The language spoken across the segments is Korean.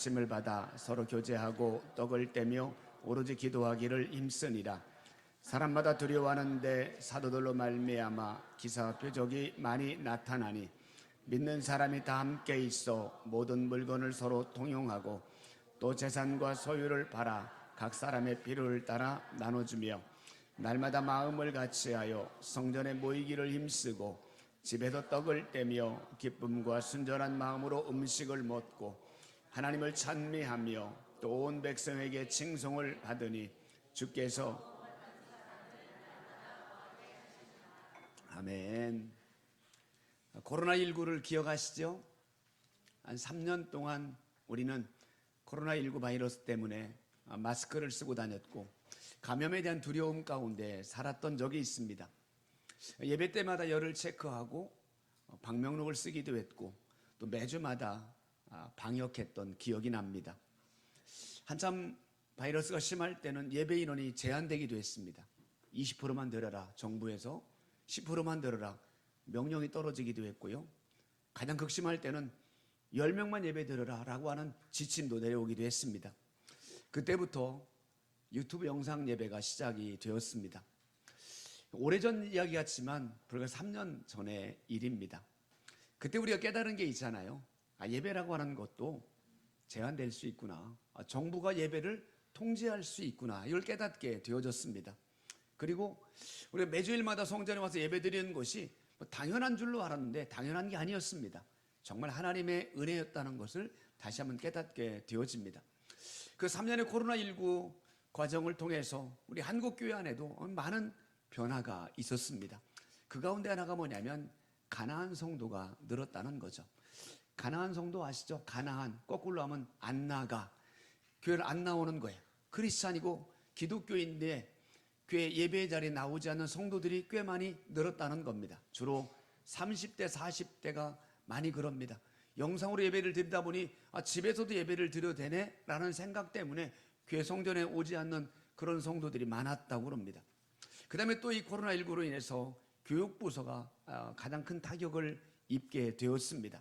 말씀을 받아 서로 교제하고 떡을 떼며 오로지 기도하기를 힘쓰니라. 사람마다 두려워하는데 사도들로 말미암아 기사와 표적이 많이 나타나니 믿는 사람이 다 함께 있어 모든 물건을 서로 통용하고 또 재산과 소유를 팔아 각 사람의 필요를 따라 나눠주며 날마다 마음을 같이하여 성전에 모이기를 힘쓰고 집에서 떡을 떼며 기쁨과 순전한 마음으로 음식을 먹고 하나님을 찬미하며 또 온 백성에게 칭송을 받으니 주께서 아멘. 코로나19를 기억하시죠? 한 3년 동안 우리는 코로나19 바이러스 때문에 마스크를 쓰고 다녔고 감염에 대한 두려움 가운데 살았던 적이 있습니다. 예배 때마다 열을 체크하고 방명록을 쓰기도 했고 또 매주마다 방역했던 기억이 납니다. 한참 바이러스가 심할 때는 예배 인원이 제한되기도 했습니다. 20%만 늘어라 정부에서 10%만 늘어라 명령이 떨어지기도 했고요. 가장 극심할 때는 10명만 예배 드려라 라고 하는 지침도 내려오기도 했습니다. 그때부터 유튜브 영상 예배가 시작이 되었습니다. 오래전 이야기 같지만 불과 3년 전의 일입니다. 그때 우리가 깨달은 게 있잖아요. 예배라고 하는 것도 제한될 수 있구나. 정부가 예배를 통제할 수 있구나. 이걸 깨닫게 되어졌습니다. 그리고 우리가 매주일마다 성전에 와서 예배 드리는 것이 당연한 줄로 알았는데 당연한 게 아니었습니다. 정말 하나님의 은혜였다는 것을 다시 한번 깨닫게 되어집니다. 그 3년의 코로나19 과정을 통해서 우리 한국교회 안에도 많은 변화가 있었습니다. 그 가운데 하나가 뭐냐면 가나안 성도가 늘었다는 거죠. 가나안 성도 아시죠? 가나안 거꾸로 하면 안 나가, 교회를 안 나오는 거예요. 크리스찬이고 기독교인데 교회 예배 자리에 나오지 않는 성도들이 꽤 많이 늘었다는 겁니다. 주로 30대 40대가 많이 그럽니다. 영상으로 예배를 드리다 보니 집에서도 예배를 드려도 되네 라는 생각 때문에 교회 성전에 오지 않는 그런 성도들이 많았다고 그럽니다. 그 다음에 또 이 코로나19로 인해서 교육부서가 가장 큰 타격을 입게 되었습니다.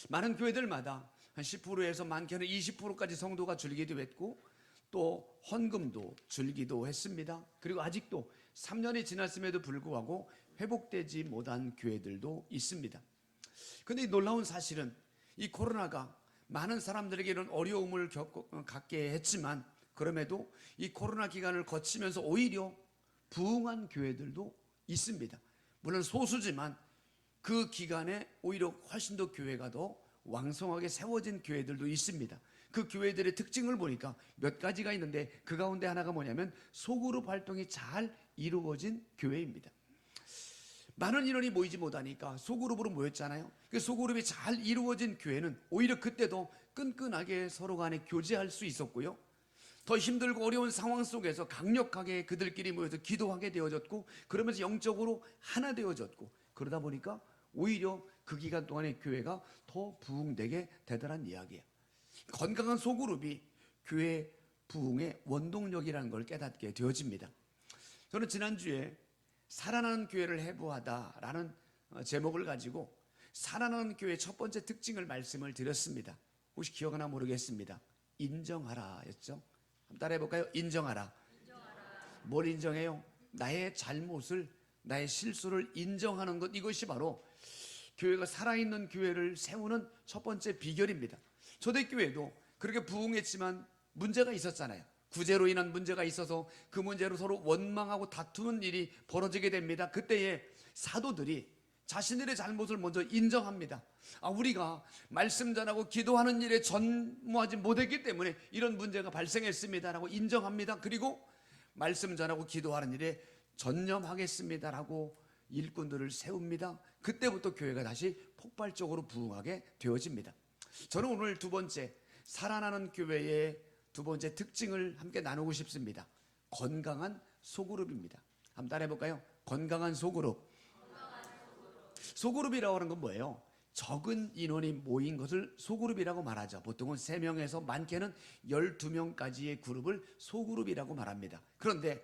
많은 교회들마다 한 10%에서 많게는 20%까지 성도가 줄기도 했고 또 헌금도 줄기도 했습니다. 그리고 아직도 3년이 지났음에도 불구하고 회복되지 못한 교회들도 있습니다. 그런데 이 놀라운 사실은 이 코로나가 많은 사람들에게 이런 어려움을 갖게 했지만 그럼에도 이 코로나 기간을 거치면서 오히려 부흥한 교회들도 있습니다. 물론 소수지만 그 기간에 오히려 훨씬 더 교회가 더 왕성하게 세워진 교회들도 있습니다. 그 교회들의 특징을 보니까 몇 가지가 있는데 그 가운데 하나가 뭐냐면 소그룹 활동이 잘 이루어진 교회입니다. 많은 인원이 모이지 못하니까 소그룹으로 모였잖아요. 그 소그룹이 잘 이루어진 교회는 오히려 그때도 끈끈하게 서로 간에 교제할 수 있었고요. 더 힘들고 어려운 상황 속에서 강력하게 그들끼리 모여서 기도하게 되어졌고 그러면서 영적으로 하나 되어졌고 그러다 보니까 오히려 그 기간 동안에 교회가 더 부흥되게 되더란 이야기예요. 건강한 소그룹이 교회 부흥의 원동력이라는 걸 깨닫게 되어집니다. 저는 지난주에 살아나는 교회를 해부하다라는 제목을 가지고 살아나는 교회의 첫 번째 특징을 말씀을 드렸습니다. 혹시 기억하나 모르겠습니다. 인정하라 였죠. 한번 따라해 볼까요? 인정하라. 뭘 인정해요? 나의 잘못을, 나의 실수를 인정하는 것, 이것이 바로 교회가 살아있는 교회를 세우는 첫 번째 비결입니다. 초대교회도 그렇게 부흥했지만 문제가 있었잖아요. 구제로 인한 문제가 있어서 그 문제로 서로 원망하고 다투는 일이 벌어지게 됩니다. 그때에 사도들이 자신들의 잘못을 먼저 인정합니다. 우리가 말씀 전하고 기도하는 일에 전무하지 못했기 때문에 이런 문제가 발생했습니다라고 인정합니다. 그리고 말씀 전하고 기도하는 일에 전념하겠습니다라고 일꾼들을 세웁니다. 그때부터 교회가 다시 폭발적으로 부흥하게 되어집니다. 저는 오늘 두 번째 살아나는 교회의 두 번째 특징을 함께 나누고 싶습니다. 건강한 소그룹입니다. 한번 따라해 볼까요? 건강한 소그룹. 소그룹이라고 하는 건 뭐예요? 적은 인원이 모인 것을 소그룹이라고 말하죠. 보통은 3명에서 많게는 12명까지의 그룹을 소그룹이라고 말합니다. 그런데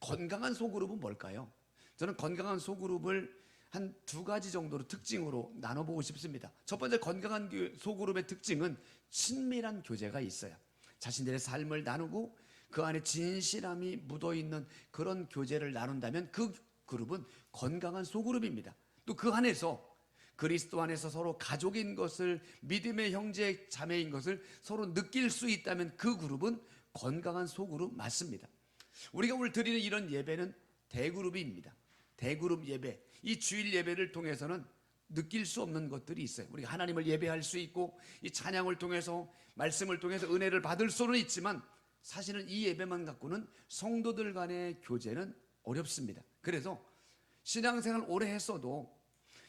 건강한 소그룹은 뭘까요? 저는 건강한 소그룹을 한 두 가지 정도로 특징으로 나눠보고 싶습니다. 첫 번째, 건강한 소그룹의 특징은 친밀한 교제가 있어요. 자신들의 삶을 나누고 그 안에 진실함이 묻어있는 그런 교제를 나눈다면 그 그룹은 건강한 소그룹입니다. 또 그 안에서 그리스도 안에서 서로 가족인 것을, 믿음의 형제 자매인 것을 서로 느낄 수 있다면 그 그룹은 건강한 소그룹 맞습니다. 우리가 오늘 드리는 이런 예배는 대그룹입니다. 대그룹 예배, 이 주일 예배를 통해서는 느낄 수 없는 것들이 있어요. 우리가 하나님을 예배할 수 있고 이 찬양을 통해서, 말씀을 통해서 은혜를 받을 수는 있지만 사실은 이 예배만 갖고는 성도들 간의 교제는 어렵습니다. 그래서 신앙생활 오래 했어도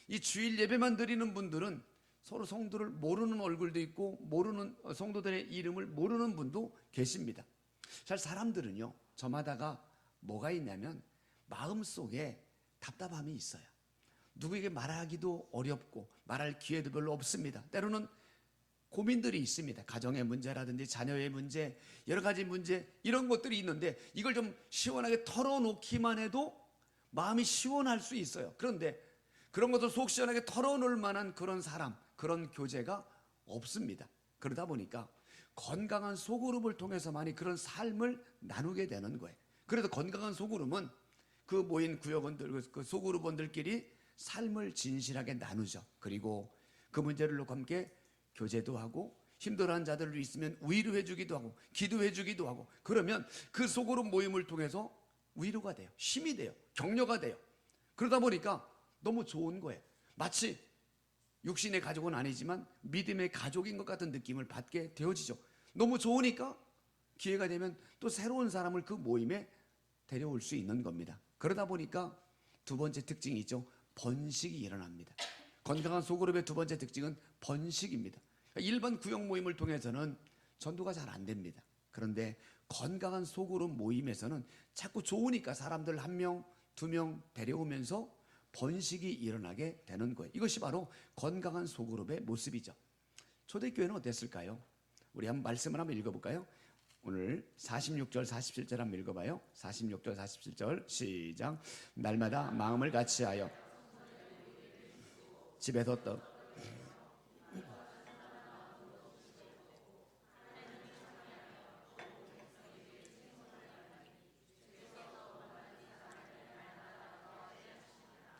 이 주일 예배만 드리는 분들은 서로 성도를 모르는 얼굴도 있고 모르는 성도들의 이름을 모르는 분도 계십니다. 잘 사람들은요, 저마다가 뭐가 있냐면 마음속에 답답함이 있어요. 누구에게 말하기도 어렵고 말할 기회도 별로 없습니다. 때로는 고민들이 있습니다. 가정의 문제라든지 자녀의 문제, 여러 가지 문제, 이런 것들이 있는데 이걸 좀 시원하게 털어놓기만 해도 마음이 시원할 수 있어요. 그런데 그런 것을 속 시원하게 털어놓을 만한 그런 사람, 그런 교제가 없습니다. 그러다 보니까 건강한 소그룹을 통해서만이 그런 삶을 나누게 되는 거예요. 그래서 건강한 소그룹은 그 모인 구역원들, 그 소그룹원들끼리 삶을 진실하게 나누죠. 그리고 그 문제를 놓고 함께 교제도 하고 힘들어하는 자들도 있으면 위로해 주기도 하고 기도해 주기도 하고, 그러면 그 소그룹 모임을 통해서 위로가 돼요. 힘이 돼요. 격려가 돼요. 그러다 보니까 너무 좋은 거예요. 마치 육신의 가족은 아니지만 믿음의 가족인 것 같은 느낌을 받게 되어지죠. 너무 좋으니까 기회가 되면 또 새로운 사람을 그 모임에 데려올 수 있는 겁니다. 그러다 보니까 두 번째 특징이 있죠. 번식이 일어납니다. 건강한 소그룹의 두 번째 특징은 번식입니다. 일반 구역 모임을 통해서는 전도가 잘 안 됩니다. 그런데 건강한 소그룹 모임에서는 자꾸 좋으니까 사람들 한 명, 두 명 데려오면서 번식이 일어나게 되는 거예요. 이것이 바로 건강한 소그룹의 모습이죠. 초대교회는 어땠을까요? 우리 한번 말씀을 한번 읽어볼까요? 오늘 46절 47절 한번 읽어봐요. 46절 47절 시작. 날마다 마음을 같이하여 집에서 떡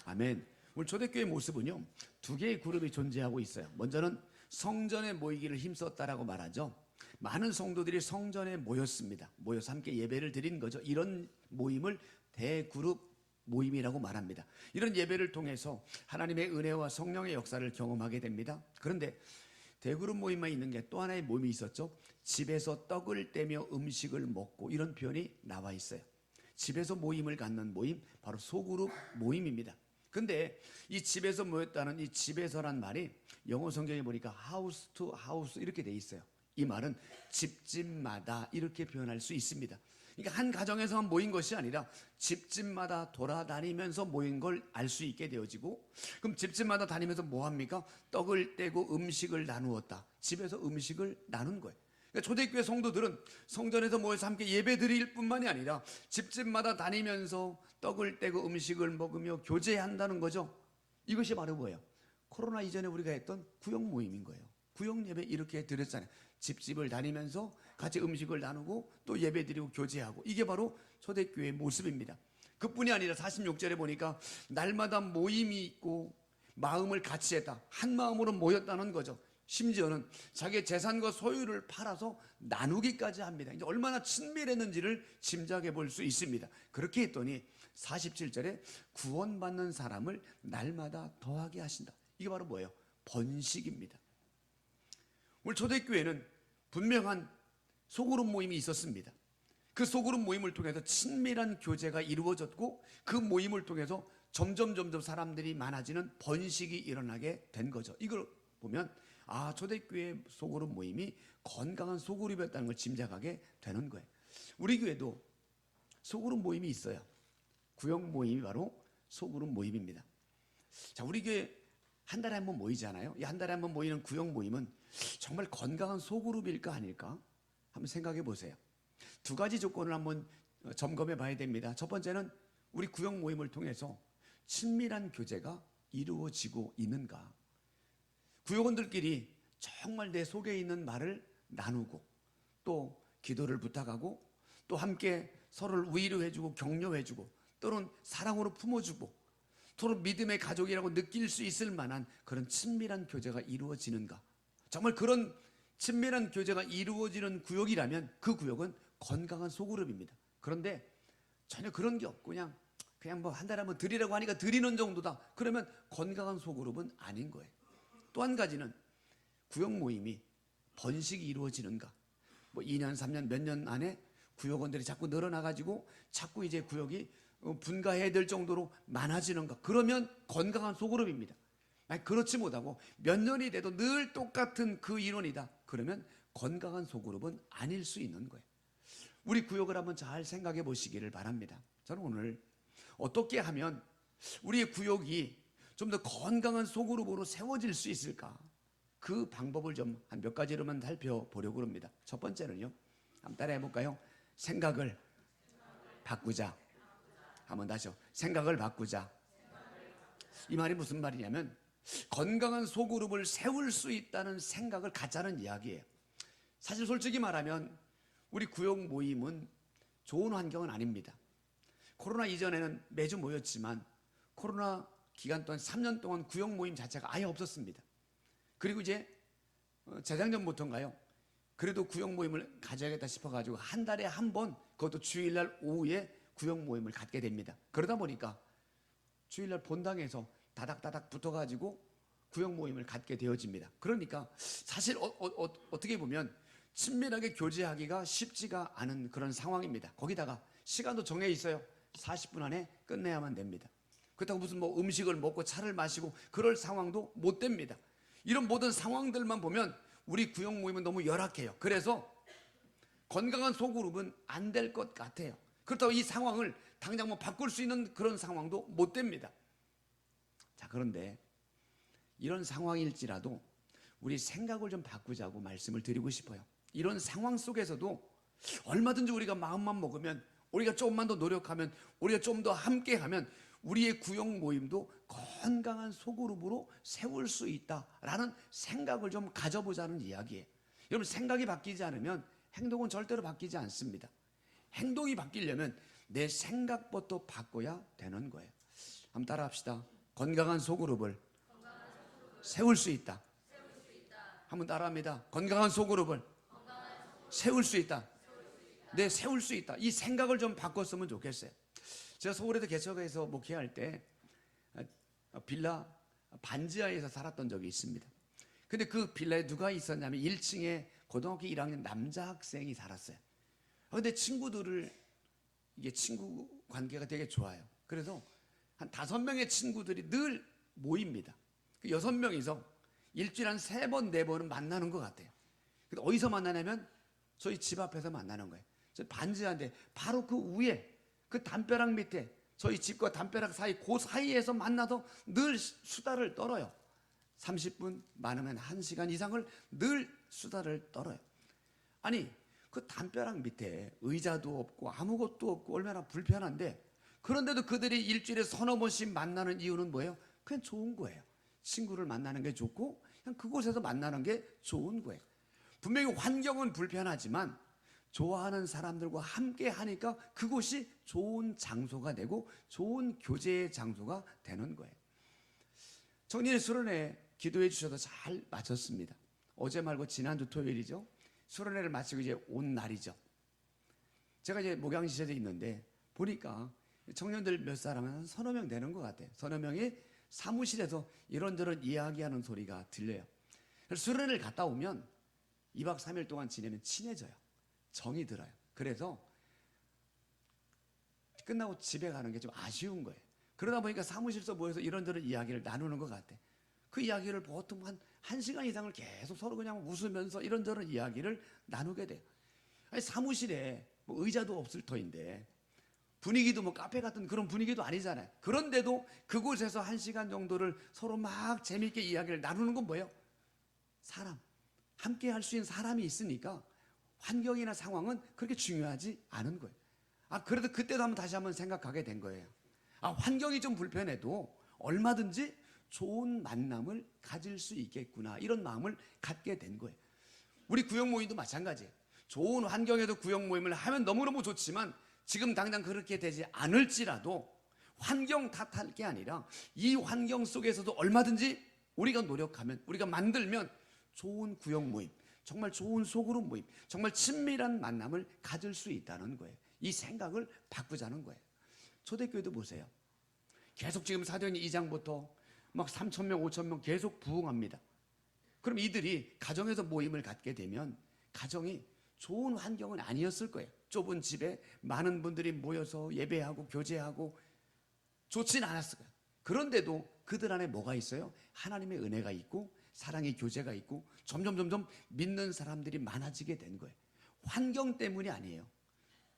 아멘. 우리 초대교회 모습은요, 두 개의 그룹이 존재하고 있어요. 먼저는 성전에 모이기를 힘썼다라고 말하죠. 많은 성도들이 성전에 모였습니다. 모여서 함께 예배를 드린 거죠. 이런 모임을 대그룹 모임이라고 말합니다. 이런 예배를 통해서 하나님의 은혜와 성령의 역사를 경험하게 됩니다. 그런데 대그룹 모임만 있는 게 또 하나의 모임이 있었죠. 집에서 떡을 떼며 음식을 먹고, 이런 표현이 나와 있어요. 집에서 모임을 갖는 모임, 바로 소그룹 모임입니다. 근데 이 집에서 모였다는 이 집에서란 말이 영어 성경에 보니까 house to house 이렇게 돼 있어요. 이 말은 집집마다 이렇게 표현할 수 있습니다. 그러니까 한 가정에서만 모인 것이 아니라 집집마다 돌아다니면서 모인 걸 알 수 있게 되어지고, 그럼 집집마다 다니면서 뭐 합니까? 떡을 떼고 음식을 나누었다. 집에서 음식을 나눈 거예요. 그러니까 초대교회 성도들은 성전에서 모여서 함께 예배 드릴 뿐만이 아니라 집집마다 다니면서 떡을 떼고 음식을 먹으며 교제한다는 거죠. 이것이 바로 뭐예요? 코로나 이전에 우리가 했던 구역 모임인 거예요. 구역 예배 이렇게 드렸잖아요. 집집을 다니면서 같이 음식을 나누고 또 예배 드리고 교제하고, 이게 바로 초대교회의 모습입니다. 그뿐이 아니라 46절에 보니까 날마다 모임이 있고 마음을 같이 했다. 한 마음으로 모였다는 거죠. 심지어는 자기의 재산과 소유를 팔아서 나누기까지 합니다. 이제 얼마나 친밀했는지를 짐작해 볼 수 있습니다. 그렇게 했더니 47절에 구원받는 사람을 날마다 더하게 하신다. 이게 바로 뭐예요? 번식입니다. 우리 초대교회는 분명한 소그룹 모임이 있었습니다. 그 소그룹 모임을 통해서 친밀한 교제가 이루어졌고, 그 모임을 통해서 점점 사람들이 많아지는 번식이 일어나게 된 거죠. 이걸 보면 초대교회 소그룹 모임이 건강한 소그룹이었다는 걸 짐작하게 되는 거예요. 우리 교회도 소그룹 모임이 있어요. 구역 모임이 바로 소그룹 모임입니다. 자, 우리 교회 한 달에 한 번 모이잖아요. 이 한 달에 한 번 모이는 구역 모임은 정말 건강한 소그룹일까 아닐까? 한번 생각해 보세요. 두 가지 조건을 한번 점검해 봐야 됩니다. 첫 번째는 우리 구역 모임을 통해서 친밀한 교제가 이루어지고 있는가? 구역원들끼리 정말 내 속에 있는 말을 나누고 또 기도를 부탁하고 또 함께 서로를 위로해주고 격려해주고 또는 사랑으로 품어주고 서로 믿음의 가족이라고 느낄 수 있을 만한 그런 친밀한 교제가 이루어지는가? 정말 그런 친밀한 교제가 이루어지는 구역이라면 그 구역은 건강한 소그룹입니다. 그런데 전혀 그런 게 없고 그냥 뭐 한 달에 한번 드리라고 하니까 드리는 정도다. 그러면 건강한 소그룹은 아닌 거예요. 또 한 가지는 구역 모임이 번식이 이루어지는가? 뭐 2년, 3년, 몇 년 안에 구역원들이 자꾸 늘어나가지고 자꾸 이제 구역이 분가해야 될 정도로 많아지는가? 그러면 건강한 소그룹입니다. 아니, 그렇지 못하고 몇 년이 돼도 늘 똑같은 그 인원이다. 그러면 건강한 소그룹은 아닐 수 있는 거예요. 우리 구역을 한번 잘 생각해 보시기를 바랍니다. 저는 오늘 어떻게 하면 우리의 구역이 좀 더 건강한 소그룹으로 세워질 수 있을까? 그 방법을 좀 한 몇 가지로만 살펴보려고 합니다. 첫 번째는요, 한번 따라해 볼까요? 생각을 바꾸자. 한번 다시요. 생각을 바꾸자. 이 말이 무슨 말이냐면 건강한 소그룹을 세울 수 있다는 생각을 갖자는 이야기예요. 사실 솔직히 말하면 우리 구역 모임은 좋은 환경은 아닙니다. 코로나 이전에는 매주 모였지만 코로나 기간 동안 3년 동안 구역 모임 자체가 아예 없었습니다. 그리고 이제 재작년부터인가요? 그래도 구역 모임을 가져야겠다 싶어가지고 한 달에 한 번, 그것도 주일날 오후에 구역 모임을 갖게 됩니다. 그러다 보니까 주일날 본당에서 다닥다닥 붙어가지고 구역 모임을 갖게 되어집니다. 그러니까 사실 어떻게 보면 친밀하게 교제하기가 쉽지가 않은 그런 상황입니다. 거기다가 시간도 정해 있어요. 40분 안에 끝내야만 됩니다. 그렇다고 무슨 뭐 음식을 먹고 차를 마시고 그럴 상황도 못 됩니다. 이런 모든 상황들만 보면 우리 구역 모임은 너무 열악해요. 그래서 건강한 소그룹은 안 될 것 같아요. 그렇다고 이 상황을 당장 뭐 바꿀 수 있는 그런 상황도 못 됩니다. 자, 그런데 이런 상황일지라도 우리 생각을 좀 바꾸자고 말씀을 드리고 싶어요. 이런 상황 속에서도 얼마든지 우리가 마음만 먹으면, 우리가 조금만 더 노력하면, 우리가 좀 더 함께하면 우리의 구역 모임도 건강한 소그룹으로 세울 수 있다라는 생각을 좀 가져보자는 이야기예요. 여러분, 생각이 바뀌지 않으면 행동은 절대로 바뀌지 않습니다. 행동이 바뀌려면 내 생각부터 바꿔야 되는 거예요. 한번 따라합시다. 건강한 소그룹을 세울 수 있다. 한번 따라합니다. 건강한 소그룹을 세울 수 있다. 네, 세울 수 있다. 이 생각을 좀 바꿨으면 좋겠어요. 제가 서울에서 개척해서 목회할 때 빌라 반지하에서 살았던 적이 있습니다. 근데 그 빌라에 누가 있었냐면 1층에 고등학교 1학년 남자 학생이 살았어요. 근데 이게 친구 관계가 되게 좋아요. 그래서 한 5명의 친구들이 늘 모입니다. 그 6명이서 일주일에 한 3번, 4번은 만나는 것 같아요. 근데 어디서 만나냐면 저희 집 앞에서 만나는 거예요. 저 반지하인데 바로 그 위에 그 담벼락 밑에 저희 집과 담벼락 사이 그 사이에서 만나서 늘 수다를 떨어요. 30분 많으면 1시간 이상을 늘 수다를 떨어요. 아니, 그 담벼락 밑에 의자도 없고 아무것도 없고 얼마나 불편한데, 그런데도 그들이 일주일에 서너 번씩 만나는 이유는 뭐예요? 그냥 좋은 거예요. 친구를 만나는 게 좋고 그냥 그곳에서 만나는 게 좋은 거예요. 분명히 환경은 불편하지만 좋아하는 사람들과 함께 하니까 그곳이 좋은 장소가 되고 좋은 교제의 장소가 되는 거예요. 청년의 수련회 기도해 주셔서 잘 마쳤습니다. 어제 말고 지난주 토요일이죠. 수련회를 마치고 이제 온 날이죠. 제가 이제 목양시설에 있는데 보니까 청년들 몇 사람은 한 서너 명 되는 것 같아요. 서너 명이 사무실에서 이런저런 이야기하는 소리가 들려요. 그래서 수련회를 갔다 오면 2박 3일 동안 지내면 친해져요. 정이 들어요. 그래서 끝나고 집에 가는 게 좀 아쉬운 거예요. 그러다 보니까 사무실에서 모여서 이런저런 이야기를 나누는 것 같아요. 그 이야기를 보통 한 1시간 이상을 계속 서로 그냥 웃으면서 이런저런 이야기를 나누게 돼요. 아니, 사무실에 뭐 의자도 없을 터인데 분위기도 뭐 카페 같은 그런 분위기도 아니잖아요. 그런데도 그곳에서 1시간 정도를 서로 막 재미있게 이야기를 나누는 건 뭐예요? 사람. 함께 할 수 있는 사람이 있으니까 환경이나 상황은 그렇게 중요하지 않은 거예요. 그래도 그때도 다시 한번 생각하게 된 거예요. 환경이 좀 불편해도 얼마든지 좋은 만남을 가질 수 있겠구나, 이런 마음을 갖게 된 거예요. 우리 구역 모임도 마찬가지예요. 좋은 환경에서 구역 모임을 하면 너무너무 좋지만 지금 당장 그렇게 되지 않을지라도 환경 탓할 게 아니라 이 환경 속에서도 얼마든지 우리가 노력하면, 우리가 만들면 좋은 구역 모임, 정말 좋은 소그룹 모임, 정말 친밀한 만남을 가질 수 있다는 거예요. 이 생각을 바꾸자는 거예요. 초대교회도 보세요. 계속 지금 사도행전 2장부터 막 3,000명, 5,000명 계속 부흥합니다. 그럼 이들이 가정에서 모임을 갖게 되면 가정이 좋은 환경은 아니었을 거예요. 좁은 집에 많은 분들이 모여서 예배하고 교제하고 좋진 않았을 거예요. 그런데도 그들 안에 뭐가 있어요? 하나님의 은혜가 있고 사랑의 교제가 있고 점점 믿는 사람들이 많아지게 된 거예요. 환경 때문이 아니에요.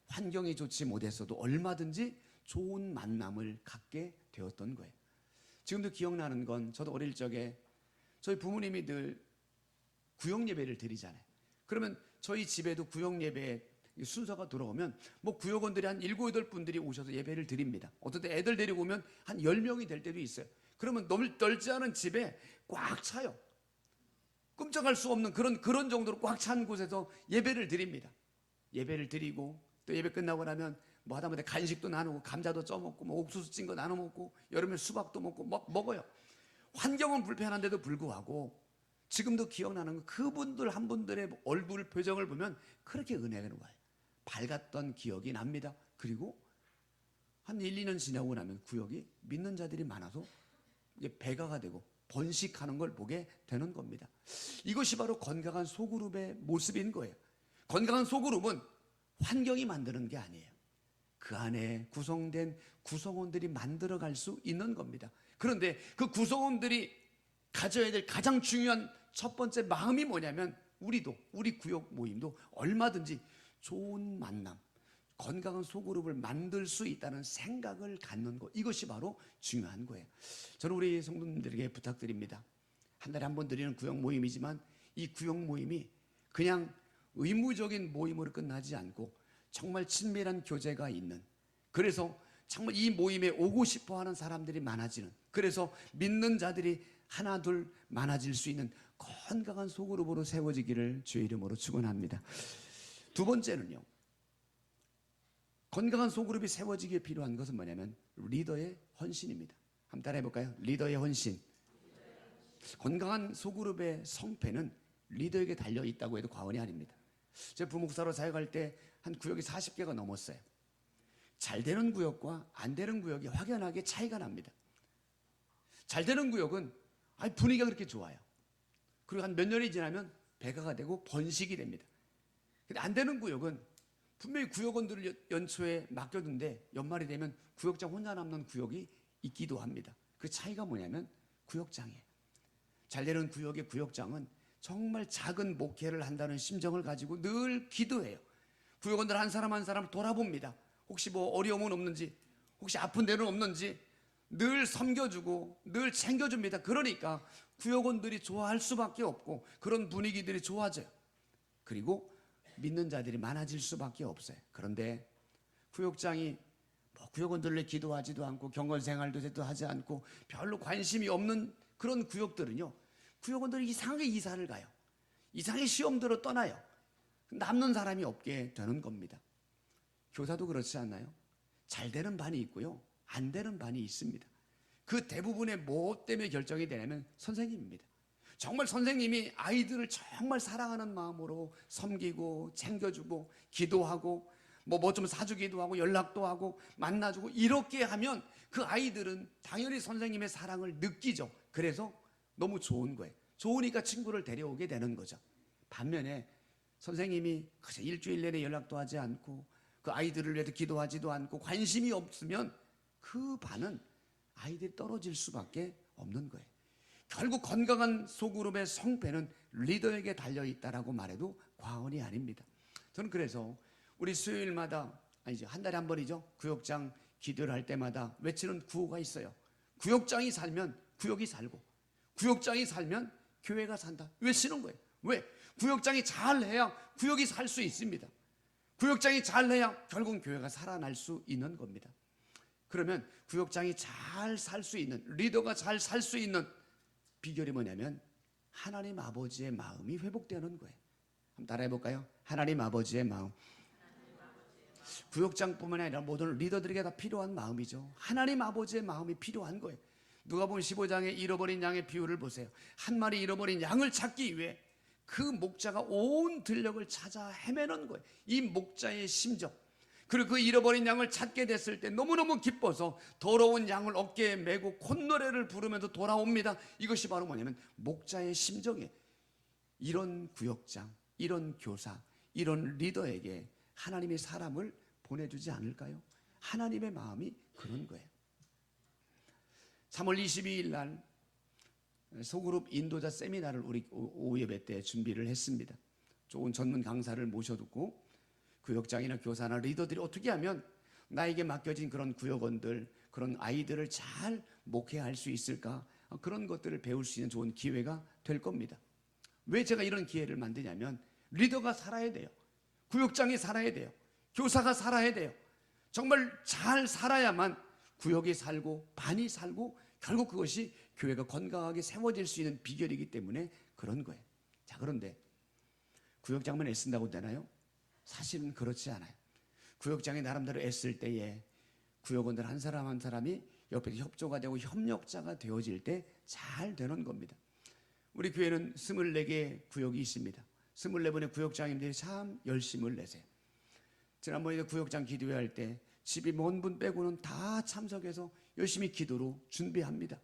환경이 좋지 못했어도 얼마든지 좋은 만남을 갖게 되었던 거예요. 지금도 기억나는 건, 저도 어릴 적에 저희 부모님이 늘 구역 예배를 드리잖아요. 그러면 저희 집에도 구역 예배 순서가 들어오면 뭐 구역원들이 한 7, 8분들이 오셔서 예배를 드립니다. 어떤 때 애들 데리고 오면 한 10명이 될 때도 있어요. 그러면 너무 넓지 않은 집에 꽉 차요. 끔찍할 수 없는 그런 정도로 꽉 찬 곳에서 예배를 드립니다. 예배를 드리고 또 예배 끝나고 나면 뭐 하다못해 간식도 나누고 감자도 쪄먹고 뭐 옥수수 찐 거 나눠 먹고 여름에 수박도 먹고 먹어요. 환경은 불편한데도 불구하고 지금도 기억나는 건 그분들 한 분들의 얼굴 표정을 보면 그렇게 은혜가 와요. 밝았던 기억이 납니다. 그리고 한 1, 2년 지나고 나면 구역이 믿는 자들이 많아서 이게 배가가 되고 번식하는 걸 보게 되는 겁니다. 이것이 바로 건강한 소그룹의 모습인 거예요. 건강한 소그룹은 환경이 만드는 게 아니에요. 그 안에 구성된 구성원들이 만들어갈 수 있는 겁니다. 그런데 그 구성원들이 가져야 될 가장 중요한 첫 번째 마음이 뭐냐면 우리 구역 모임도 얼마든지 좋은 만남, 건강한 소그룹을 만들 수 있다는 생각을 갖는 것, 이것이 바로 중요한 거예요. 저는 우리 성도님들에게 부탁드립니다. 한 달에 한 번 드리는 구역 모임이지만 이 구역 모임이 그냥 의무적인 모임으로 끝나지 않고 정말 친밀한 교제가 있는, 그래서 정말 이 모임에 오고 싶어 하는 사람들이 많아지는, 그래서 믿는 자들이 하나 둘 많아질 수 있는 건강한 소그룹으로 세워지기를 주의 이름으로 축원합니다. 두 번째는요, 건강한 소그룹이 세워지기에 필요한 것은 뭐냐면 리더의 헌신입니다. 한번 따라해 볼까요? 리더의 헌신. 건강한 소그룹의 성패는 리더에게 달려 있다고 해도 과언이 아닙니다. 제가 부목사로 사역할 때 한 구역이 40개가 넘었어요. 잘 되는 구역과 안 되는 구역이 확연하게 차이가 납니다. 잘 되는 구역은 분위기가 그렇게 좋아요. 그리고 한 몇 년이 지나면 배가가 되고 번식이 됩니다. 근데 안 되는 구역은 분명히 구역원들을 연초에 맡겨둔데 연말이 되면 구역장 혼자 남는 구역이 있기도 합니다. 그 차이가 뭐냐면 구역장이에요. 잘 되는 구역의 구역장은 정말 작은 목회를 한다는 심정을 가지고 늘 기도해요. 구역원들 한 사람 한 사람 돌아봅니다. 혹시 뭐 어려움은 없는지, 혹시 아픈 데는 없는지 늘 섬겨주고 늘 챙겨줍니다. 그러니까 구역원들이 좋아할 수밖에 없고 그런 분위기들이 좋아져요. 그리고 믿는 자들이 많아질 수밖에 없어요. 그런데 구역장이 구역원들을 기도하지도 않고 경건 생활도 제대로 하지 않고 별로 관심이 없는 그런 구역들은요, 구역원들이 이상하게 이사를 가요. 이상하게 시험 들어 떠나요. 남는 사람이 없게 되는 겁니다. 교사도 그렇지 않나요? 잘 되는 반이 있고요, 안 되는 반이 있습니다. 그 대부분의 뭐 때문에 결정이 되냐면 선생님입니다. 정말 선생님이 아이들을 정말 사랑하는 마음으로 섬기고 챙겨주고 기도하고 뭐 좀 사주기도 하고 연락도 하고 만나주고 이렇게 하면 그 아이들은 당연히 선생님의 사랑을 느끼죠. 그래서 너무 좋은 거예요. 좋으니까 친구를 데려오게 되는 거죠. 반면에 선생님이 그저 일주일 내내 연락도 하지 않고 그 아이들을 위해서 기도하지도 않고 관심이 없으면 그 반은 아이들이 떨어질 수밖에 없는 거예요. 결국 건강한 소그룹의 성패는 리더에게 달려있다라고 말해도 과언이 아닙니다. 저는 그래서 우리 수요일마다, 아니죠, 한 달에 한 번이죠, 구역장 기도를 할 때마다 외치는 구호가 있어요. 구역장이 살면 구역이 살고 구역장이 살면 교회가 산다. 외치는 거예요. 왜? 구역장이 잘해야 구역이 살 수 있습니다. 구역장이 잘해야 결국 교회가 살아날 수 있는 겁니다. 그러면 구역장이 잘 살 수 있는, 리더가 잘 살 수 있는 비결이 뭐냐면 하나님 아버지의 마음이 회복되는 거예요. 한번 따라해 볼까요? 하나님 아버지의 마음. 구역장뿐만 아니라 모든 리더들에게 다 필요한 마음이죠. 하나님 아버지의 마음이 필요한 거예요. 누가복음 15장의 잃어버린 양의 비유를 보세요. 한 마리 잃어버린 양을 찾기 위해 그 목자가 온 들녘을 찾아 헤매는 거예요. 이 목자의 심정, 그리고 그 잃어버린 양을 찾게 됐을 때 너무너무 기뻐서 더러운 양을 어깨에 메고 콧노래를 부르면서 돌아옵니다. 이것이 바로 뭐냐면 목자의 심정이에요. 이런 구역장, 이런 교사, 이런 리더에게 하나님이 사람을 보내주지 않을까요? 하나님의 마음이 그런 거예요. 3월 22일 날 소그룹 인도자 세미나를 우리 오후 예배 때 준비를 했습니다. 좋은 전문 강사를 모셔두고 구역장이나 교사나 리더들이 어떻게 하면 나에게 맡겨진 그런 구역원들, 그런 아이들을 잘 목회할 수 있을까, 그런 것들을 배울 수 있는 좋은 기회가 될 겁니다. 왜 제가 이런 기회를 만드냐면 리더가 살아야 돼요. 구역장이 살아야 돼요. 교사가 살아야 돼요. 정말 잘 살아야만 구역이 살고 반이 살고 결국 그것이 교회가 건강하게 세워질 수 있는 비결이기 때문에 그런 거예요. 자, 그런데 구역장만 애쓴다고 되나요? 사실은 그렇지 않아요. 구역장이 나름대로 애쓸 때에 구역원들 한 사람 한 사람이 옆에 협조가 되고 협력자가 되어질 때 잘 되는 겁니다. 우리 교회는 24개 구역이 있습니다. 24분의 구역장님들이 참 열심을 내세요. 지난번에 구역장 기도회 할 때 집이 먼 분 빼고는 다 참석해서 열심히 기도로 준비합니다.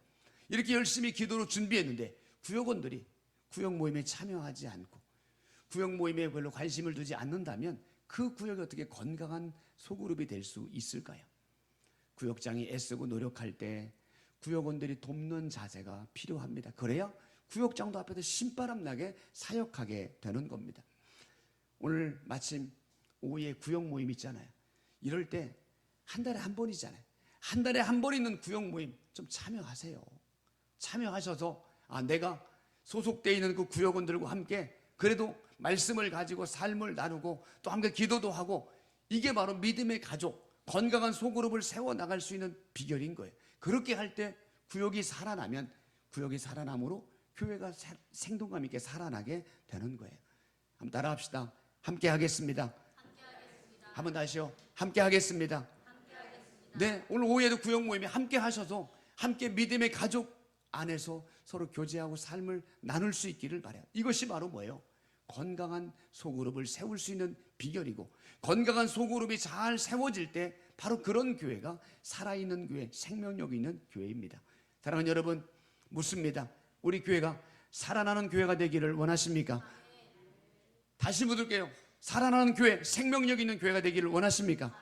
이렇게 열심히 기도로 준비했는데 구역원들이 구역 모임에 참여하지 않고 구역 모임에 별로 관심을 두지 않는다면 그 구역이 어떻게 건강한 소그룹이 될 수 있을까요? 구역장이 애쓰고 노력할 때 구역원들이 돕는 자세가 필요합니다. 그래야 구역장도 앞에서 신바람 나게 사역하게 되는 겁니다. 오늘 마침 오후에 구역 모임 있잖아요. 이럴 때 한 달에 한 번이잖아요. 한 달에 한 번 있는 구역 모임 좀 참여하세요. 참여하셔서 내가 소속되어 있는 그 구역원들과 함께 그래도 말씀을 가지고 삶을 나누고 또 함께 기도도 하고, 이게 바로 믿음의 가족, 건강한 소그룹을 세워나갈 수 있는 비결인 거예요. 그렇게 할 때 구역이 살아나면 구역이 살아남으로 교회가 생동감 있게 살아나게 되는 거예요. 한번 따라합시다. 함께 하겠습니다. 한번 다시요. 함께 하겠습니다. 네, 오늘 오후에도 구역 모임에 함께 하셔서 함께 믿음의 가족 안에서 서로 교제하고 삶을 나눌 수 있기를 바라요. 이것이 바로 뭐예요? 건강한 소그룹을 세울 수 있는 비결이고, 건강한 소그룹이 잘 세워질 때 바로 그런 교회가 살아있는 교회, 생명력 있는 교회입니다. 사랑하는 여러분, 묻습니다. 우리 교회가 살아나는 교회가 되기를 원하십니까? 다시 묻을게요. 살아나는 교회, 생명력 있는 교회가 되기를 원하십니까?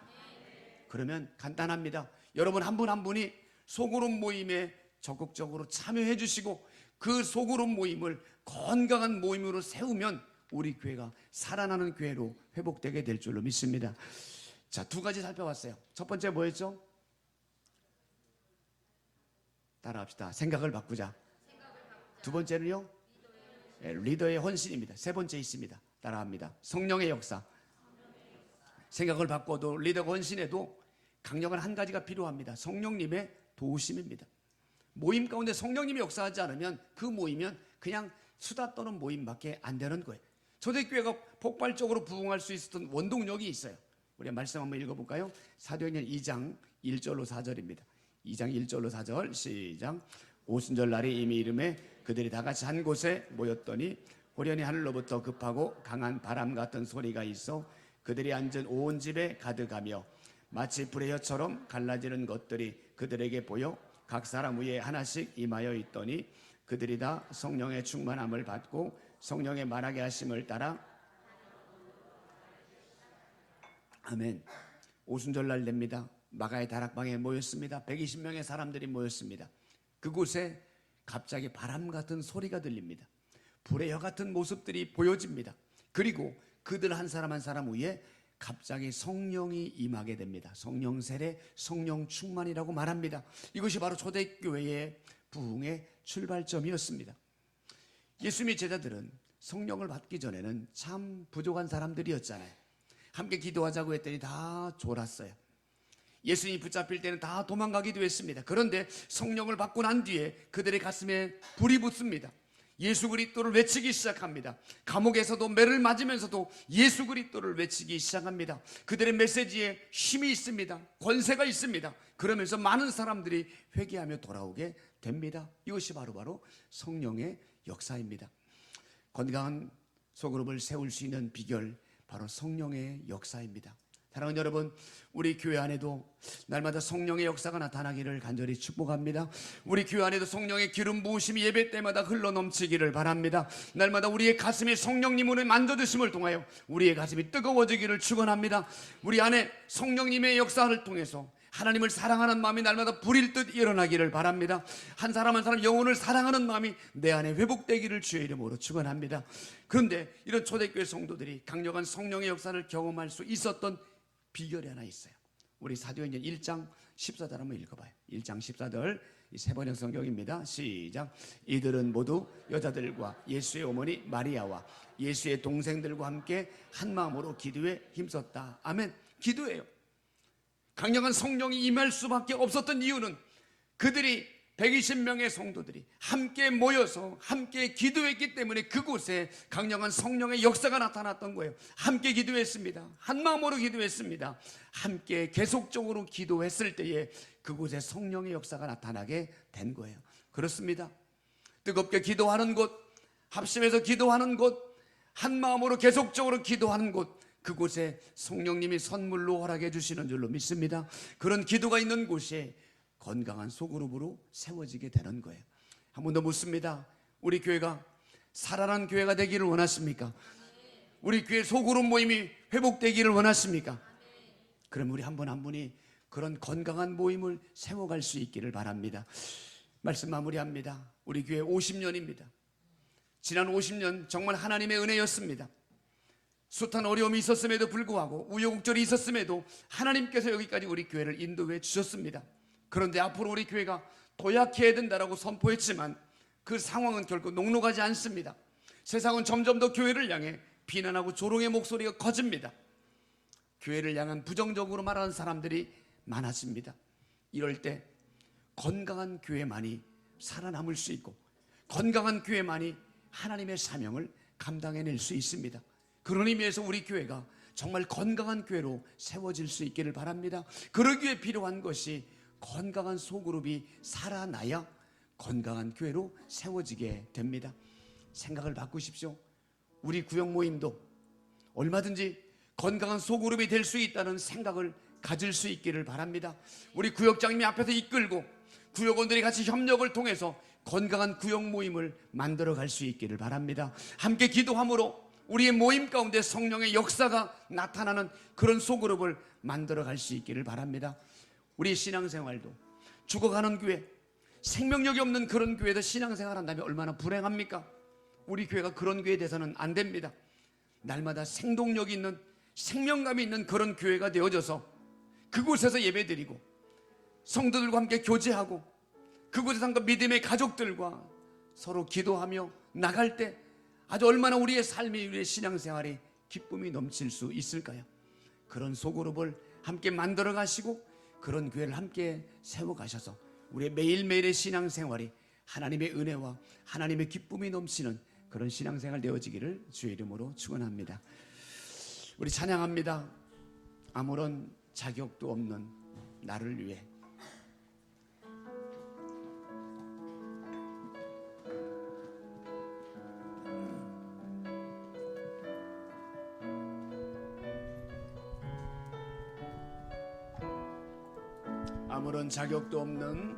그러면 간단합니다. 여러분 한 분 한 분이 소그룹 모임에 적극적으로 참여해 주시고 그 소그룹 모임을 건강한 모임으로 세우면 우리 교회가 살아나는 교회로 회복되게 될 줄로 믿습니다. 자, 두 가지 살펴봤어요. 첫 번째 뭐였죠? 따라합시다. 생각을 바꾸자. 두 번째는요? 리더의 헌신입니다. 세 번째 있습니다. 따라합니다. 성령의 역사. 생각을 바꿔도 리더가 헌신해도 강력한 한 가지가 필요합니다. 성령님의 도우심입니다. 모임 가운데 성령님이 역사하지 않으면 그 모임은 그냥 수다 떠는 모임밖에 안 되는 거예요. 초대교회가 폭발적으로 부흥할 수 있었던 원동력이 있어요. 우리 말씀 한번 읽어볼까요? 사도행전 2장 1절로 4절입니다. 2장 1절로 4절 시작. 오순절 날이 이미 이름에 그들이 다 같이 한 곳에 모였더니 호련히 하늘로부터 급하고 강한 바람 같은 소리가 있어 그들이 앉은 온 집에 가득하며 마치 불의 혀처럼 갈라지는 것들이 그들에게 보여 각 사람 위에 하나씩 임하여 있더니 그들이 다 성령의 충만함을 받고 성령의 말하게 하심을 따라 아멘. 오순절날 됩니다. 마가의 다락방에 모였습니다. 120명의 사람들이 모였습니다. 그곳에 갑자기 바람 같은 소리가 들립니다. 불의 혀 같은 모습들이 보여집니다. 그리고 그들 한 사람 한 사람 위에 갑자기 성령이 임하게 됩니다. 성령 세례, 성령 충만이라고 말합니다. 이것이 바로 초대교회의 부흥의 출발점이었습니다. 예수님의 제자들은 성령을 받기 전에는 참 부족한 사람들이었잖아요. 함께 기도하자고 했더니 다 졸았어요. 예수님이 붙잡힐 때는 다 도망가기도 했습니다. 그런데 성령을 받고 난 뒤에 그들의 가슴에 불이 붙습니다. 예수 그리스도를 외치기 시작합니다. 감옥에서도 매를 맞으면서도 예수 그리스도를 외치기 시작합니다. 그들의 메시지에 힘이 있습니다. 권세가 있습니다. 그러면서 많은 사람들이 회개하며 돌아오게 됩니다. 이것이 바로 성령의 역사입니다. 건강한 소그룹을 세울 수 있는 비결, 바로 성령의 역사입니다. 사랑하는 여러분, 우리 교회 안에도 날마다 성령의 역사가 나타나기를 간절히 축복합니다. 우리 교회 안에도 성령의 기름 부으심이 예배 때마다 흘러넘치기를 바랍니다. 날마다 우리의 가슴에 성령님을 만져주심을 통하여 우리의 가슴이 뜨거워지기를 축원합니다. 우리 안에 성령님의 역사를 통해서 하나님을 사랑하는 마음이 날마다 불일 듯 일어나기를 바랍니다. 한 사람 한 사람 영혼을 사랑하는 마음이 내 안에 회복되기를 주의 이름으로 축원합니다. 그런데 이런 초대교회 성도들이 강력한 성령의 역사를 경험할 수 있었던 비결이 하나 있어요. 우리 사도행전 1장 14절 한번 읽어봐요. 1장 14절, 이 세 번역 성경입니다. 시작. 이들은 모두 여자들과 예수의 어머니 마리아와 예수의 동생들과 함께 한 마음으로 기도에 힘썼다. 아멘. 기도예요. 강력한 성령이 임할 수밖에 없었던 이유는 그들이 120명의 성도들이 함께 모여서 함께 기도했기 때문에 그곳에 강력한 성령의 역사가 나타났던 거예요. 함께 기도했습니다. 한 마음으로 기도했습니다. 함께 계속적으로 기도했을 때에 그곳에 성령의 역사가 나타나게 된 거예요. 그렇습니다. 뜨겁게 기도하는 곳, 합심해서 기도하는 곳, 한 마음으로 계속적으로 기도하는 곳, 그곳에 성령님이 선물로 허락해 주시는 줄로 믿습니다. 그런 기도가 있는 곳에 건강한 소그룹으로 세워지게 되는 거예요. 한 번 더 묻습니다. 우리 교회가 살아난 교회가 되기를 원하십니까? 우리 교회 소그룹 모임이 회복되기를 원하십니까? 그럼 우리 한 분 한 분이 그런 건강한 모임을 세워갈 수 있기를 바랍니다. 말씀 마무리합니다. 우리 교회 50년입니다. 지난 50년 정말 하나님의 은혜였습니다. 숱한 어려움이 있었음에도 불구하고 우여곡절이 있었음에도 하나님께서 여기까지 우리 교회를 인도해 주셨습니다. 그런데 앞으로 우리 교회가 도약해야 된다라고 선포했지만 그 상황은 결코 녹록하지 않습니다. 세상은 점점 더 교회를 향해 비난하고 조롱의 목소리가 커집니다. 교회를 향한 부정적으로 말하는 사람들이 많아집니다. 이럴 때 건강한 교회만이 살아남을 수 있고 건강한 교회만이 하나님의 사명을 감당해낼 수 있습니다. 그런 의미에서 우리 교회가 정말 건강한 교회로 세워질 수 있기를 바랍니다. 그러기 위해 필요한 것이 건강한 소그룹이 살아나야 건강한 교회로 세워지게 됩니다. 생각을 바꾸십시오. 우리 구역 모임도 얼마든지 건강한 소그룹이 될 수 있다는 생각을 가질 수 있기를 바랍니다. 우리 구역장님이 앞에서 이끌고 구역원들이 같이 협력을 통해서 건강한 구역 모임을 만들어 갈 수 있기를 바랍니다. 함께 기도함으로 우리의 모임 가운데 성령의 역사가 나타나는 그런 소그룹을 만들어 갈 수 있기를 바랍니다. 우리 신앙생활도 죽어가는 교회, 생명력이 없는 그런 교회에서 신앙생활 한다면 얼마나 불행합니까? 우리 교회가 그런 교회에 대해서는 안 됩니다. 날마다 생동력이 있는, 생명감이 있는 그런 교회가 되어져서 그곳에서 예배드리고 성도들과 함께 교제하고 그곳에서 함께 믿음의 가족들과 서로 기도하며 나갈 때 아주 얼마나 우리의 삶이, 우리의 신앙생활이 기쁨이 넘칠 수 있을까요? 그런 소그룹을 함께 만들어 가시고 그런 교회를 함께 세워가셔서 우리의 매일매일의 신앙생활이 하나님의 은혜와 하나님의 기쁨이 넘치는 그런 신앙생활 되어지기를 주의 이름으로 축원합니다. 우리 찬양합니다. 아무런 자격도 없는 나를 위해. 아무런 자격도 없는,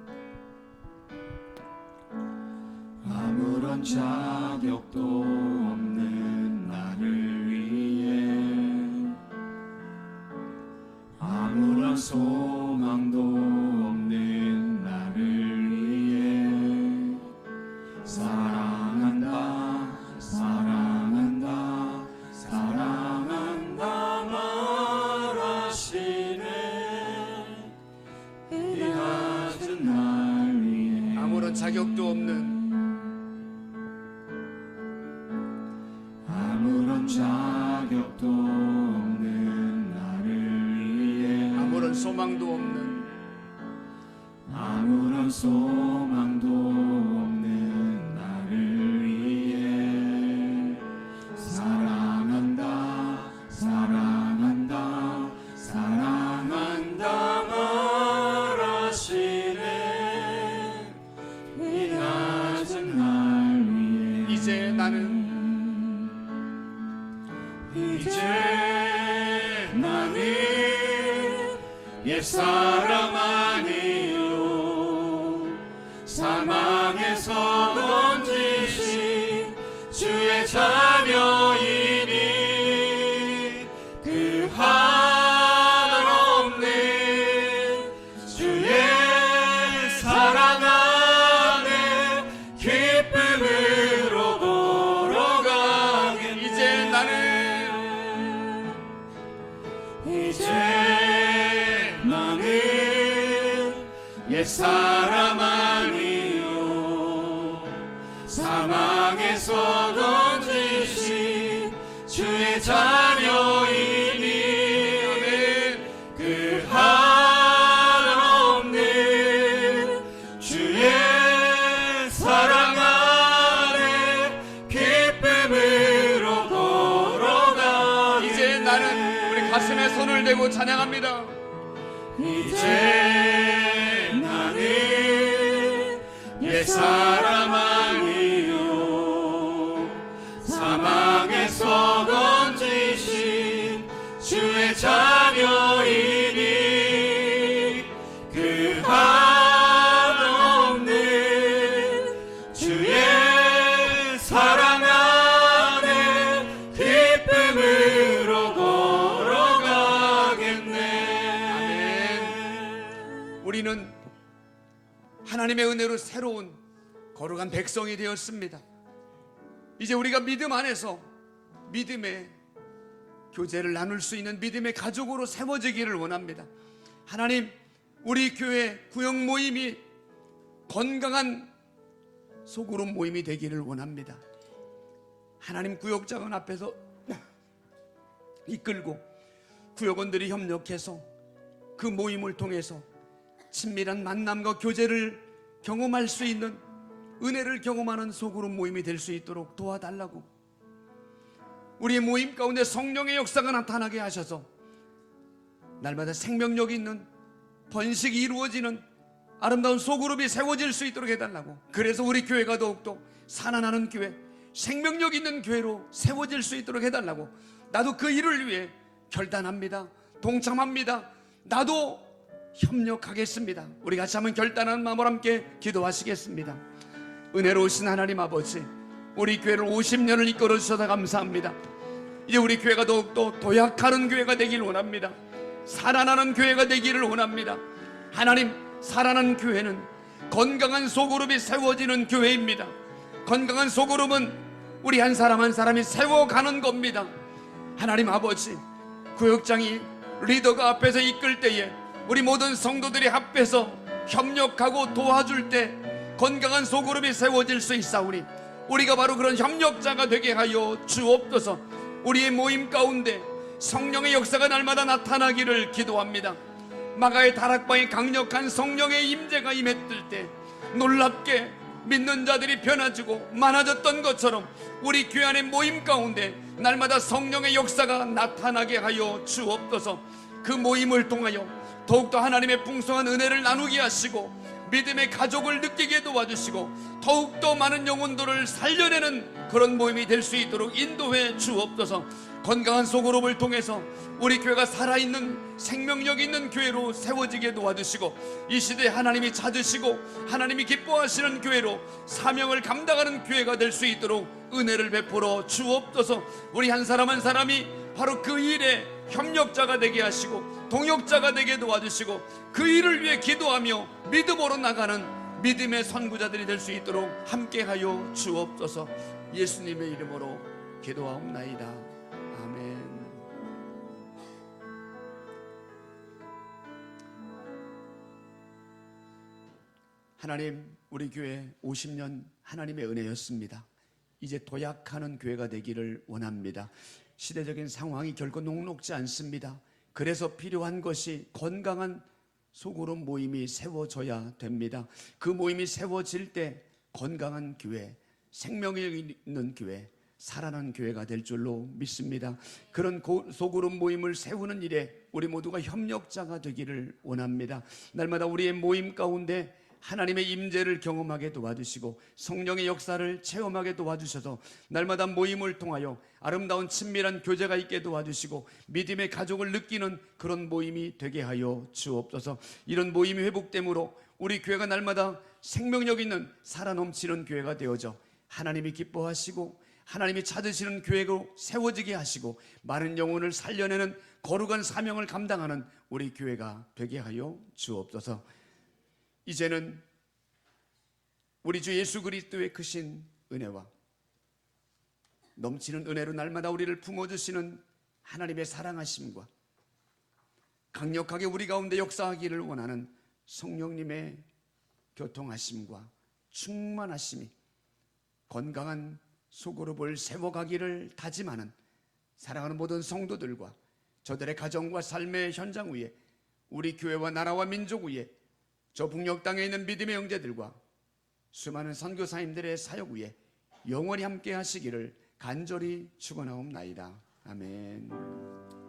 아무런 자격도 없는 나를 위해, 아무런 소망도 없는 나를 위해 사랑한다 사랑한다 사랑한다 말하시네. 이 낮은 날 위해 아무런 자격도 없는, 아무런 자격도 없는 나를 위해, 아무런 아무런 소망도 없는 아무런 소망도 없는 나를 위해 사랑한다 사랑한다 사랑한다 말하시네. 이 낮은 날 위해 이제 나는 옛사람 아니요 사망에서 건지신 주의 자녀이니 그 한없는 주의 사랑 안에 기쁨으로 걸어가겠네. 이제 나는 옛사람 아니요 사망에서 건지신 주의 자녀이니 그 한없는 주의 사랑 안에 기쁨으로 걸어가. 이제 나는 우리 가슴에 손을 대고 찬양합니다. 이제 나는 옛사람 아니요 사망에서 건지신 주의 자녀이니 그 한없는 주의 사랑 안에 기쁨으로 걸어가겠네. 우리는 하나님의 은혜로 새로운 거룩한 백성이 되었습니다. 이제 우리가 믿음 안에서 믿음의 교제를 나눌 수 있는 믿음의 가족으로 세워지기를 원합니다. 하나님, 우리 교회 구역 모임이 건강한 소그룹 모임이 되기를 원합니다. 하나님, 구역장은 앞에서 이끌고 구역원들이 협력해서 그 모임을 통해서 친밀한 만남과 교제를 경험할 수 있는, 은혜를 경험하는 소그룹 모임이 될 수 있도록 도와달라고, 우리의 모임 가운데 성령의 역사가 나타나게 하셔서 날마다 생명력이 있는, 번식이 이루어지는 아름다운 소그룹이 세워질 수 있도록 해달라고. 그래서 우리 교회가 더욱더 살아나는 교회, 생명력 있는 교회로 세워질 수 있도록 해달라고. 나도 그 일을 위해 결단합니다. 동참합니다. 나도 협력하겠습니다. 우리 같이 한번 결단하는 마음으로 함께 기도하시겠습니다. 은혜로우신 하나님 아버지, 우리 교회를 50년을 이끌어 주셔서 감사합니다. 이제 우리 교회가 더욱더 도약하는 교회가 되길 원합니다. 살아나는 교회가 되기를 원합니다. 하나님, 살아나는 교회는 건강한 소그룹이 세워지는 교회입니다. 건강한 소그룹은 우리 한 사람 한 사람이 세워가는 겁니다. 하나님 아버지, 구역장이 리더가 앞에서 이끌 때에 우리 모든 성도들이 합해서 협력하고 도와줄 때 건강한 소그룹이 세워질 수 있사오니 우리가 바로 그런 협력자가 되게 하여 주옵소서. 우리의 모임 가운데 성령의 역사가 날마다 나타나기를 기도합니다. 마가의 다락방에 강력한 성령의 임재가 임했을 때 놀랍게 믿는 자들이 변화지고 많아졌던 것처럼 우리 교회 안의 모임 가운데 날마다 성령의 역사가 나타나게 하여 주옵소서. 그 모임을 통하여 더욱더 하나님의 풍성한 은혜를 나누게 하시고 믿음의 가족을 느끼게 도와주시고 더욱더 많은 영혼들을 살려내는 그런 모임이 될 수 있도록 인도해 주옵소서. 건강한 소그룹을 통해서 우리 교회가 살아있는 생명력 있는 교회로 세워지게 도와주시고 이 시대에 하나님이 찾으시고 하나님이 기뻐하시는 교회로 사명을 감당하는 교회가 될 수 있도록 은혜를 베풀어 주옵소서. 우리 한 사람 한 사람이 바로 그 일에 협력자가 되게 하시고 동역자가 되게 도와주시고 그 일을 위해 기도하며 믿음으로 나가는 믿음의 선구자들이 될 수 있도록 함께하여 주옵소서. 예수님의 이름으로 기도하옵나이다. 아멘. 하나님, 우리 교회 50년 하나님의 은혜였습니다. 이제 도약하는 교회가 되기를 원합니다. 시대적인 상황이 결코 녹록지 않습니다. 그래서 필요한 것이 건강한 소그룹 모임이 세워져야 됩니다. 그 모임이 세워질 때 건강한 교회, 생명력 있는 교회, 살아난 교회가 될 줄로 믿습니다. 그런 소그룹 모임을 세우는 일에 우리 모두가 협력자가 되기를 원합니다. 날마다 우리의 모임 가운데 하나님의 임재를 경험하게 도와주시고 성령의 역사를 체험하게 도와주셔서 날마다 모임을 통하여 아름다운 친밀한 교제가 있게 도와주시고 믿음의 가족을 느끼는 그런 모임이 되게 하여 주옵소서. 이런 모임이 회복됨으로 우리 교회가 날마다 생명력 있는 살아 넘치는 교회가 되어져 하나님이 기뻐하시고 하나님이 찾으시는 교회로 세워지게 하시고 많은 영혼을 살려내는 거룩한 사명을 감당하는 우리 교회가 되게 하여 주옵소서. 이제는 우리 주 예수 그리스도의 크신 은혜와 넘치는 은혜로 날마다 우리를 품어주시는 하나님의 사랑하심과 강력하게 우리 가운데 역사하기를 원하는 성령님의 교통하심과 충만하심이 건강한 소그룹을 세워가기를 다짐하는 사랑하는 모든 성도들과 저들의 가정과 삶의 현장 위에 우리 교회와 나라와 민족 위에 저 북녘 땅에 있는 믿음의 형제들과 수많은 선교사님들의 사역 위에 영원히 함께 하시기를 간절히 축원하옵나이다. 아멘.